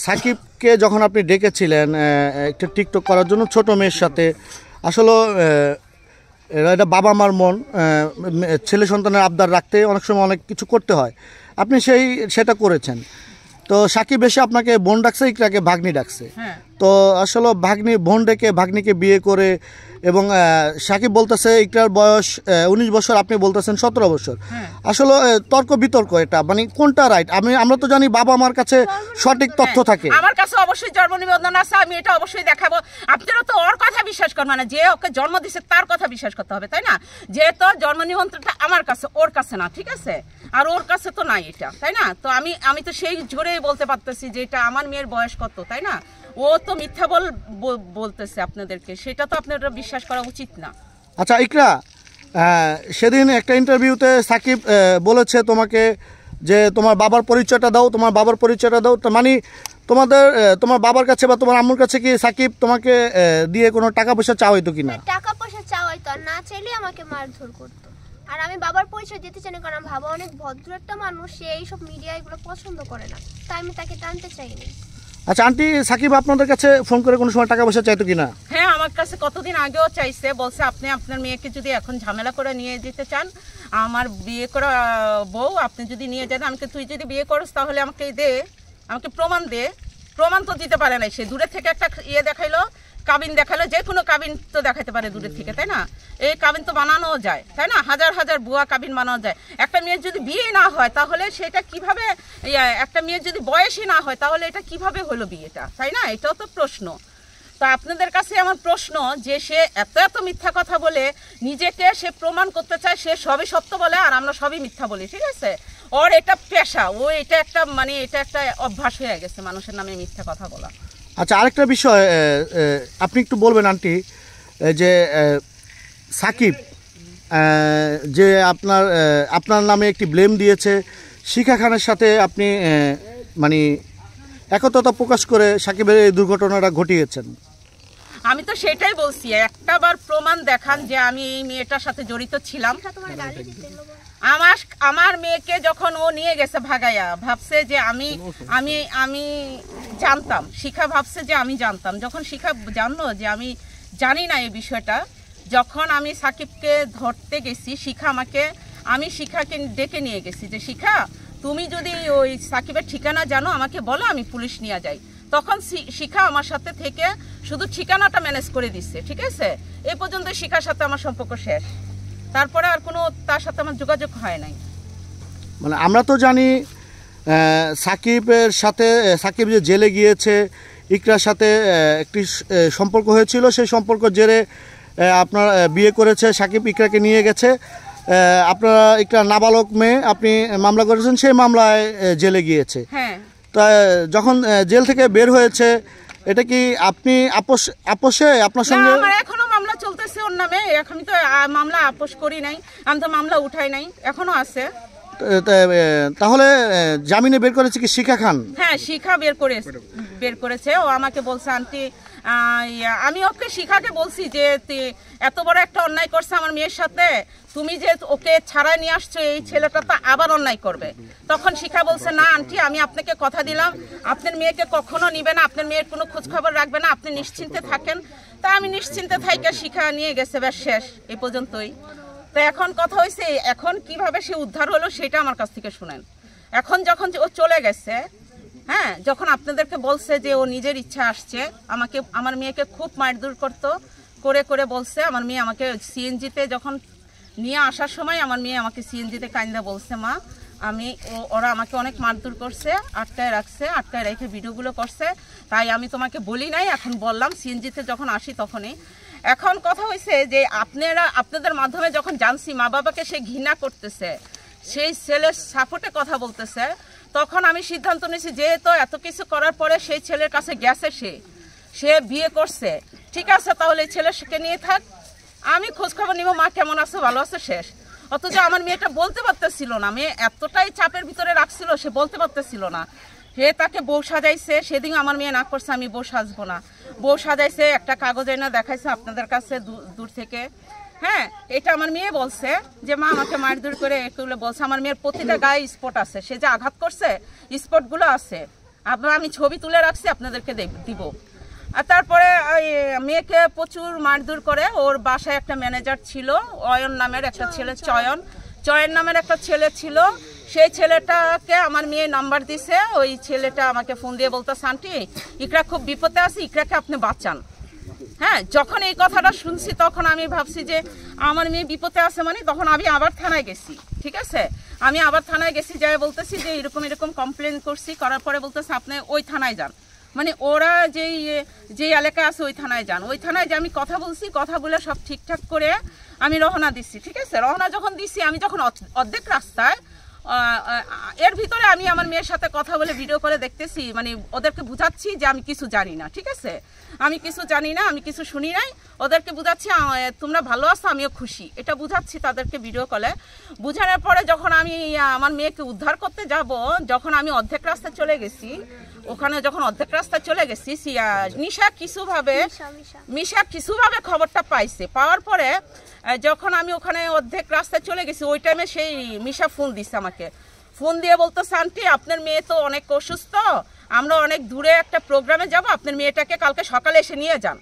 সাকিবকে যখন আপনি ডেকেছিলেন একটা টিকটক করার জন্য ছোট মেয়ের সাথে, আসলে এটা বাবা মার মন, ছেলে সন্তানের আবদার রাখতে অনেক সময় অনেক কিছু করতে হয়, আপনি সেটা করেছেন। তো সাকিব এসে আপনাকে বোন ডাকছে, ইকরাকে ভাগ্নি ডাকছে। তো আসলে ভাগ্নি বোন ডেকে ভাগ্নিকে বিয়ে করে, এবং সাকিব বলতেছে ইকরার বয়স 19 বছর, আপনি বলতেছেন 17 বছর। আসলে তর্ক বিতর্ক, এটা মানে কোনটা রাইট? আমরা তো জানি বাবা মার কাছে সঠিক তথ্য থাকে। আমার কাছে অবশ্যই জন্ম নিবন্ধন আছে, আমি এটা অবশ্যই দেখাবো। আপনারা তো ওর কথা বিশ্বাস করবেন না, যে ওকে জন্ম দিচ্ছে তার কথা বিশ্বাস করতে হবে, তাই না? যে তো জন্ম নিবন্ধনটা আমার কাছে, ওর কাছে না, ঠিক আছে? আর ওর কাছে তো নাই এটা, তাই না? তো আমি তো সেই ঝরে বলতে পারতেছি যে এটা আমার মেয়ের বয়স কত, তাই না? ও তো মিথ্যা বলতেছে আপনাদেরকে, সেটা তো আপনারা বিশ্বাস করা উচিত না। আচ্ছা ইকরা, সেদিন একটা ইন্টারভিউতে সাকিব বলেছে তোমাকে যে তোমার বাবার পরিচয়টা দাও, তোমার বাবার পরিচয়টা দাও। মানে তোমার বাবার কাছে বা তোমার আম্মুর কাছে কি সাকিব তোমাকে দিয়ে কোনো টাকা পয়সা চাওয়া হইতো কিনা? টাকা পয়সা চাওয়া হইতো, আর না চাইলে আমাকে মারধর করতো। আর আমি বাবার পরিচয় দিতে চাই না, কারণ বাবা অনেক ভদ্র একটা মানুষ, সে এইসব মিডিয়া এগুলো পছন্দ করে না, তাই আমি তাকে টানতে চাইনি। আচ্ছা আন্টি, সাকিব আপনাদের কাছে ফোন করে কোনো সময় টাকা পয়সা চাইতো কিনা? হ্যাঁ, আমার কাছে কতদিন আগেও চাইছে, বলছে আপনি আপনার মেয়েকে যদি এখন ঝামেলা করে নিয়ে যেতে চান, আমার বিয়ে করা বউ আপনি যদি নিয়ে যান, আমাকে তুই যদি বিয়ে করিস তাহলে আমাকে আমাকে প্রমাণ দে। প্রমাণ তো দিতে পারে না, সে দূরে থেকে একটা দেখাইলো, কাবিন দেখালো, যে কোনো কাবিন তো দেখাতে পারে দূরের থেকে, তাই না? এই কাবিন তো বানানো যায়, তাই না? হাজার হাজার ভুয়া কাবিন বানানো যায়। একটা মেয়ের যদি বিয়ে না হয় তাহলে সেটা কিভাবে, একটা মেয়ের যদি বয়সই না হয় তাহলে এটা কিভাবে হলো বিয়েটা, তাই না? এটাও তো প্রশ্ন। তো আপনাদের কাছে আমার প্রশ্ন, যে সে এত মিথ্যা কথা বলে নিজেকে সে প্রমাণ করতে চায়, সে সবই সত্য বলে আর আমরা সবই মিথ্যা বলি, ঠিক আছে? ওর এটা পেশা, এটা একটা অভ্যাস হয়ে গেছে মানুষের নামে মিথ্যা কথা বলা। আচ্ছা, আরেকটা বিষয় আপনি একটু বলবেন আন্টি, যে সাকিব যে আপনার নামে একটি ব্লেম দিয়েছে, শিখা খানের সাথে আপনি মানে একতা প্রকাশ করে সাকিবের এই দুর্ঘটনাটা ঘটিয়েছেন। আমি তো সেটাই বলছি, একটাবার প্রমাণ দেখান যে আমি এই মেয়েটার সাথে জড়িত ছিলাম। আমার মেয়েকে যখন ও নিয়ে গেছে ভাগাইয়া, ভাবছে যে আমি জানতাম, শিখা ভাবছে যে আমি জানতাম। যখন শিখা জানলো যে আমি জানি না এই বিষয়টা, যখন আমি সাকিবকে ধরতে গেছি, আমি শিখাকে ডেকে নিয়ে গেছি যে শিখা, তুমি যদি ওই সাকিবের ঠিকানা জানো আমাকে বলো, আমি পুলিশ নিয়ে যাই। তখন শিখা আমার সাথে থেকে শুধু ঠিকানাটা ম্যানেজ করে দিচ্ছে, ঠিক আছে? এই পর্যন্ত শিখার সাথে আমার সম্পর্ক শেষ, তারপরে আর কোনো তার সাথে আমার যোগাযোগ হয় নাই। মানে আমরা তো জানি সাকিব যে জেলে গিয়েছে, ইকরার সাথে একটি সম্পর্ক হয়েছিল, সেই সম্পর্ক জেরে আপনার বিয়ে করেছে সাকিব, ইকরাকে নিয়ে গেছে। আপনারা ইকরা নাবালক মেয়ে, আপনি মামলা করেছেন, সেই মামলায় জেলে গিয়েছে। হ্যাঁ, তা যখন জেল থেকে বের হয়েছে, এটা কি আপনি আপোষে আপনার সঙ্গে? আমার এখনো মামলা চলতেছে ওর নামে, এখন তো মামলা আপোষ করি নাই, আমি তো মামলা উঠাই নাই, এখনো আছে। তাহলে জামিনে বের করেছে কি শিখা খান? হ্যাঁ, শিখা বের করেছে। ও আমাকে বলছে আন্টি, আমি ওকে শিখাকে বলছি যে এত বড় একটা অন্যায় করছে আমার মেয়ের সাথে, তুমি যে ওকে ছাড়াই নিয়ে আসছো, এই ছেলেটা তো আবার অন্যায় করবে। তখন শিখা বলছে না আন্টি, আমি আপনাকে কথা দিলাম আপনার মেয়েকে কখনো নিবে না, আপনার মেয়ের কোনো খোঁজ খবর রাখবে না, আপনি নিশ্চিন্তে থাকেন। তা আমি নিশ্চিন্তে থাইকা শিখা নিয়ে গেছে, ব্যাস শেষ, এই পর্যন্তই। তো এখন কথা হয়েছে, এখন কিভাবে সে উদ্ধার হলো সেটা আমার কাছ থেকে শুনেন। এখন যখন ও চলে গেছে, হ্যাঁ, যখন আপনাদেরকে বলছে যে ও নিজের ইচ্ছা আসছে, আমার মেয়েকে খুব মারধর করে বলছে, আমার মেয়ে আমাকে সিএনজিতে যখন নিয়ে আসার সময় আমার মেয়ে আমাকে সিএনজিতে কাইন্দা বলছে, মা ওরা আমাকে অনেক মারধর করছে, আটকায় রেখে ভিডিওগুলো করছে, তাই আমি তোমাকে বলি নাই, এখন বললাম সিএনজিতে যখন আসি তখনই। এখন কথা হয়েছে যে আপনাদের মাধ্যমে যখন জানছি মা বাবাকে সে ঘৃণা করতেছে, সেই ছেলের সাপোর্টে কথা বলতেছে, তখন আমি সিদ্ধান্ত নিয়েছি যেহেতু এত কিছু করার পরে সেই ছেলের কাছে গেছে, সে বিয়ে করছে, ঠিক আছে, তাহলে এই ছেলেকে নিয়ে থাক, আমি খোঁজখবর নিব মা কেমন আছে, ভালো আছে, শেষ। অথচ আমার মেয়েটা বলতে পারতেছিল না, মেয়ে এতটাই চাপের ভিতরে রাখছিল, সে বলতে পারতেছিল না। সে তাকে বউ সাজাইছে, সেদিন আমার মেয়ে না করছে আমি বউ সাজবো না, বউ সাজাইছে, একটা কাগজ এনে দেখাইছে আপনাদের কাছে দূর থেকে। হ্যাঁ, এটা আমার মেয়ে বলছে যে মা আমাকে মারধর করে এগুলো বলছে। আমার মেয়ের প্রতিটা গায়ে স্পট আছে, সে যে আঘাত করছে স্পটগুলো আছে। আমি ছবি তুলে রাখছি, আপনাদেরকে দিব। আর তারপরে মেয়েকে প্রচুর মারধর করে। ওর বাসায় একটা ম্যানেজার ছিল, অয়ন নামের একটা ছেলে, চয়ন নামের একটা ছেলে ছিল। সেই ছেলেটাকে আমার মেয়ে নাম্বার দিছে। ওই ছেলেটা আমাকে ফোন দিয়ে বলতেছে, আন্টি ইকরা খুব বিপদে আছে, ইকরাকে আপনি বাঁচান। হ্যাঁ, যখন এই কথাটা শুনছি তখন আমি ভাবছি যে আমার মেয়ে বিপদে আছে, মানে তখন আমি আবার থানায় গেছি। ঠিক আছে, আমি আবার থানায় গেছি, যাই বলতেছি যে এরকম কমপ্লেন করছি। করার পরে বলতেছে আপনি ওই থানায় যান, মানে ওরা যে এলাকা আছে ওই থানায় যান। ওই থানায় যে আমি কথা বলছি, কথা বলে সব ঠিকঠাক করে আমি রওনা দিচ্ছি। ঠিক আছে, রওনা যখন দিচ্ছি, আমি যখন অর্ধেক রাস্তায় এর ভিতরে আমি আমার মেয়ের সাথে কথা বলে ভিডিও করে দেখতেছি, মানে ওদেরকে বুঝাচ্ছি যে আমি কিছু জানি না। ঠিক আছে, আমি কিছু জানি না, আমি কিছু শুনি নাই। ওদেরকে বুঝাচ্ছি তোমরা ভালো আছো, আমিও খুশি, এটা বুঝাচ্ছি তাদেরকে ভিডিও কলে। বুঝানোর পরে যখন আমি আমার মেয়েকে উদ্ধার করতে যাব, যখন আমি অর্ধেক রাস্তায় চলে গেছি, ওখানে যখন অর্ধেক রাস্তায় চলে গেছি, মিশা কিছুভাবে খবরটা পাইছে। পাওয়ার পরে যখন আমি ওখানে অর্ধেক রাস্তায় চলে গেছি, ওই টাইমে সেই মিশা ফোন দিচ্ছে আমাকে। ফোন দিয়ে বলতেছে, আন্টি আপনার মেয়ে তো অনেক অসুস্থ, আমরা অনেক দূরে একটা প্রোগ্রামে যাব, আপনার মেয়েটাকে কালকে সকালে এসে নিয়ে যান।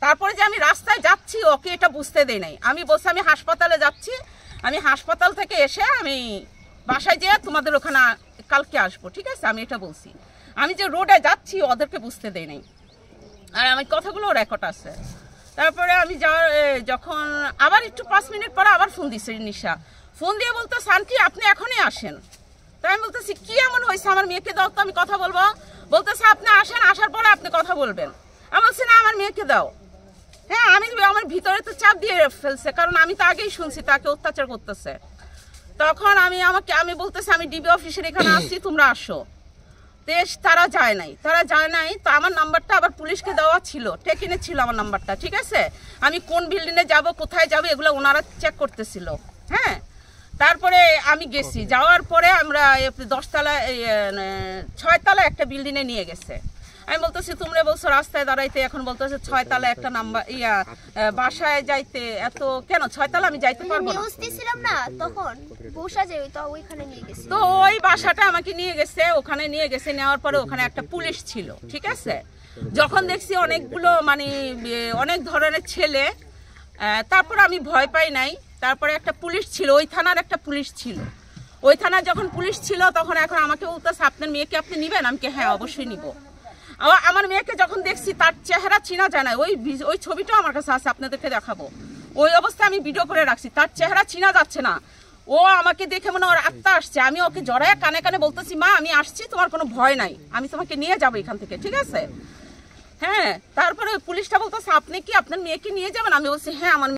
তারপরে যে আমি রাস্তায় যাচ্ছি, ওকে এটা বুঝতে দেই নাই। আমি বলছি আমি হাসপাতালে যাচ্ছি, আমি হাসপাতাল থেকে এসে আমি বাসায় যেয়ে তোমাদের ওখানে কালকে আসবো। ঠিক আছে, আমি এটা বলছি। আমি যে রোডে যাচ্ছি ওদেরকে বুঝতে দেই নাই, আর আমার কথাগুলো রেকর্ড আছে। তারপরে আমি যখন আবার একটু 5 মিনিট পরে আবার ফোন দিছে নিশা, ফোন দিয়ে বলতো আন্টি আপনি এখনই আসেন। তাই আমি বলতেছি কি এমন হয়েছে, আমার মেয়েকে দাও তো আমি কথা বলবো। বলতেছে আপনি আসেন, আসার পরে আপনি কথা বলবেন। আমি বলছি না, আমার মেয়েকে দাও। হ্যাঁ, আমার ভিতরে তো চাপ দিয়ে ফেলছে, কারণ আমি তো আগেই শুনছি তাকে অত্যাচার করতেছে। তখন আমি বলতেছি আমি ডিবি অফিসের এখানে আসছি, তোমরা আসো। তারা যায় নাই। তো আমার নাম্বারটা আবার পুলিশকে দেওয়া ছিল, টেকিনে ছিল আমার নাম্বারটা। ঠিক আছে, আমি কোন বিল্ডিংয়ে যাব, কোথায় যাব, এগুলো ওনারা চেক করতেছিল। হ্যাঁ, তারপরে আমি গেছি, যাওয়ার পরে আমরা 10 তলা 6 তলা একটা বিল্ডিংয়ে নিয়ে গেছে। আমি বলতেছি তোমরা বলছো রাস্তায় দাঁড়াইতে, এখন বলতেছে 6 তলা একটা নাম্বার বাসায় যাইতে এত কেন? 6 তলা আমি যাইতে পারবো না। তো ওই বাসাটা আমাকে নিয়ে গেছে, ওখানে নিয়ে গেছে। নেওয়ার পরে ওখানে একটা পুলিশ ছিল। ঠিক আছে, যখন দেখছি অনেকগুলো মানে অনেক ধরনের ছেলে, তারপর আমি ভয় পাই নাই। তারপরে একটা পুলিশ ছিল, ওই থানার একটা পুলিশ ছিল। ওই থানার যখন পুলিশ ছিল তখন এখন আমাকে বলতেছে আপনার মেয়েকে আপনি নিবেন? আমি হ্যাঁ অবশ্যই নিব। আমার মেয়েকে যখন দেখছি তার চেহারা চিনা যায় না, ওই ছবিটাও আমার কাছে আছে, আপনাদেরকে দেখাবো। ওই অবস্থায় আমি ভিডিও করে রাখছি, তার চেহারা চিনা যাচ্ছে না। ও আমাকে দেখে মনে ওর আত্মা আসছে। আমি ওকে জড়ায় কানে কানে বলতেছি মা আমি আসছি, তোমার কোনো ভয় নাই, আমি তোমাকে নিয়ে যাবো এখান থেকে। ঠিক আছে, হ্যাঁ। তারপরে পুলিশটা বলতেছে আপনি কি আপনার মেয়েকে নিয়ে যাবেন? আমি বলছি হ্যাঁ আমার